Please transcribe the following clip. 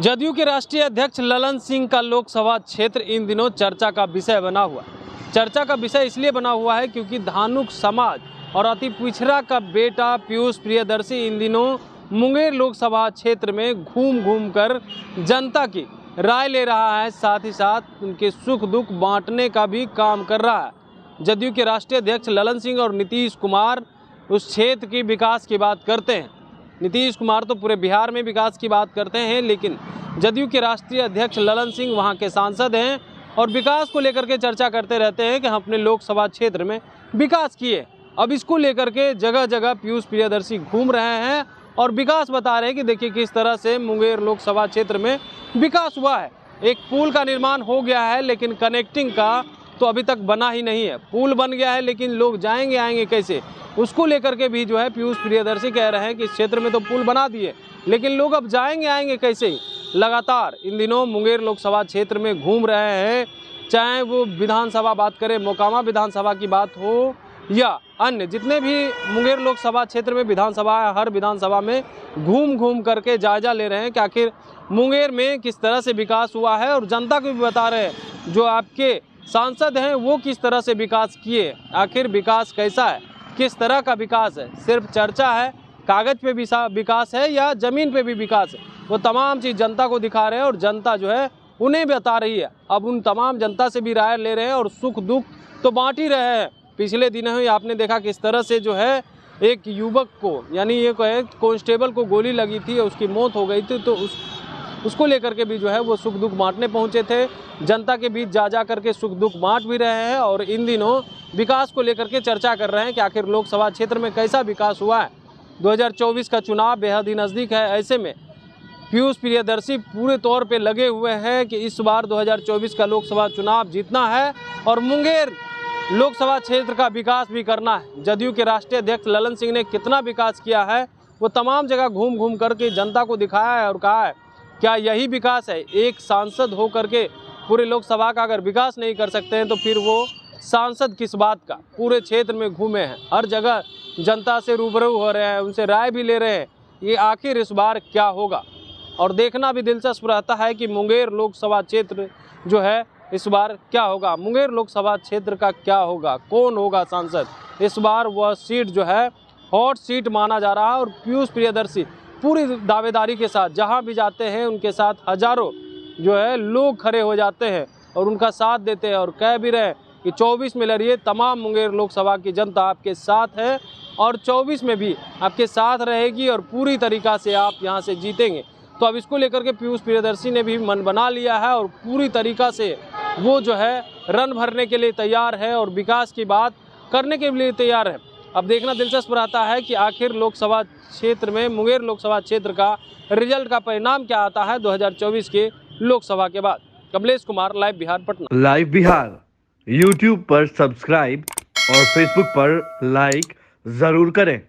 जदयू के राष्ट्रीय अध्यक्ष ललन सिंह का लोकसभा क्षेत्र इन दिनों चर्चा का विषय बना हुआ है। चर्चा का विषय इसलिए बना हुआ है क्योंकि धानुक समाज और अति पिछड़ा का बेटा पीयूष प्रियदर्शी इन दिनों मुंगेर लोकसभा क्षेत्र में घूम घूम कर जनता की राय ले रहा है, साथ ही साथ उनके सुख दुख बांटने का भी काम कर रहा है। जदयू के राष्ट्रीय अध्यक्ष ललन सिंह और नीतीश कुमार उस क्षेत्र की विकास की बात करते हैं। नीतीश कुमार तो पूरे बिहार में विकास की बात करते हैं, लेकिन जदयू के राष्ट्रीय अध्यक्ष ललन सिंह वहां के सांसद हैं और विकास को लेकर के चर्चा करते रहते हैं कि हम अपने लोकसभा क्षेत्र में विकास किए। अब इसको लेकर के जगह जगह पीयूष प्रियदर्शी घूम रहे हैं और विकास बता रहे हैं कि देखिए किस तरह से मुंगेर लोकसभा क्षेत्र में विकास हुआ है। एक पुल का निर्माण हो गया है, लेकिन कनेक्टिंग का तो अभी तक बना ही नहीं है। पुल बन गया है, लेकिन लोग जाएंगे आएंगे कैसे, उसको लेकर के भी जो है पीयूष प्रियदर्शी कह रहे हैं कि इस क्षेत्र में तो पुल बना दिए, लेकिन लोग अब जाएंगे आएंगे कैसे। लगातार इन दिनों मुंगेर लोकसभा क्षेत्र में घूम रहे हैं, चाहे वो विधानसभा बात करें, मोकामा विधानसभा की बात हो या अन्य जितने भी मुंगेर लोकसभा क्षेत्र में विधानसभा है, हर विधानसभा में घूम घूम करके जायजा ले रहे हैं कि आखिर मुंगेर में किस तरह से विकास हुआ है, और जनता को भी बता रहे हैं जो आपके सांसद हैं वो किस तरह से विकास किए, आखिर विकास कैसा है, किस तरह का विकास है। सिर्फ चर्चा है, कागज पे भी विकास है या ज़मीन पे भी विकास है, वो तमाम चीज़ जनता को दिखा रहे हैं और जनता जो है उन्हें बता रही है। अब उन तमाम जनता से भी राय ले रहे हैं और सुख दुख तो बांट ही रहे हैं। पिछले दिनों ही आपने देखा किस तरह से जो है एक युवक को, यानी ये कहे कांस्टेबल को गोली लगी थी, उसकी मौत हो गई थी, तो उसको लेकर के भी जो है वो सुख दुख बांटने पहुंचे थे। जनता के बीच जा करके सुख दुख बांट भी रहे हैं और इन दिनों विकास को लेकर के चर्चा कर रहे हैं कि आखिर लोकसभा क्षेत्र में कैसा विकास हुआ है। 2024 का चुनाव बेहद ही नज़दीक है, ऐसे में पीयूष प्रियदर्शी पूरे तौर पे लगे हुए हैं कि इस बार 2024 का लोकसभा चुनाव जीतना है और मुंगेर लोकसभा क्षेत्र का विकास भी करना है। जदयू के राष्ट्रीय अध्यक्ष ललन सिंह ने कितना विकास किया है वो तमाम जगह घूम घूम करके जनता को दिखाया है और कहा है क्या यही विकास है। एक सांसद हो करके पूरे लोकसभा का अगर विकास नहीं कर सकते हैं तो फिर वो सांसद किस बात का। पूरे क्षेत्र में घूमे हैं, हर जगह जनता से रूबरू हो रहे हैं, उनसे राय भी ले रहे हैं, ये आखिर इस बार क्या होगा। और देखना भी दिलचस्प रहता है कि मुंगेर लोकसभा क्षेत्र जो है इस बार क्या होगा, मुंगेर लोकसभा क्षेत्र का क्या होगा, कौन होगा सांसद। इस बार वह सीट जो है हॉट सीट माना जा रहा है और पीयूष प्रियदर्शी पूरी दावेदारी के साथ जहां भी जाते हैं उनके साथ हजारों जो है लोग खड़े हो जाते हैं और उनका साथ देते हैं और कह भी रहे कि 24 में लड़िए, तमाम मुंगेर लोकसभा की जनता आपके साथ है और 24 में भी आपके साथ रहेगी और पूरी तरीक़ा से आप यहां से जीतेंगे। तो अब इसको लेकर के पीयूष प्रियदर्शी ने भी मन बना लिया है और पूरी तरीक़ा से वो जो है रन भरने के लिए तैयार है और विकास की बात करने के लिए तैयार है। अब देखना दिलचस्प रहता है कि आखिर लोकसभा क्षेत्र में मुंगेर लोकसभा क्षेत्र का रिजल्ट का परिणाम क्या आता है 2024 के लोकसभा के बाद। Kamlesh Kumar, live Bihar, Patna. Live Bihar YouTube पर सब्सक्राइब और फेसबुक पर लाइक जरूर करें।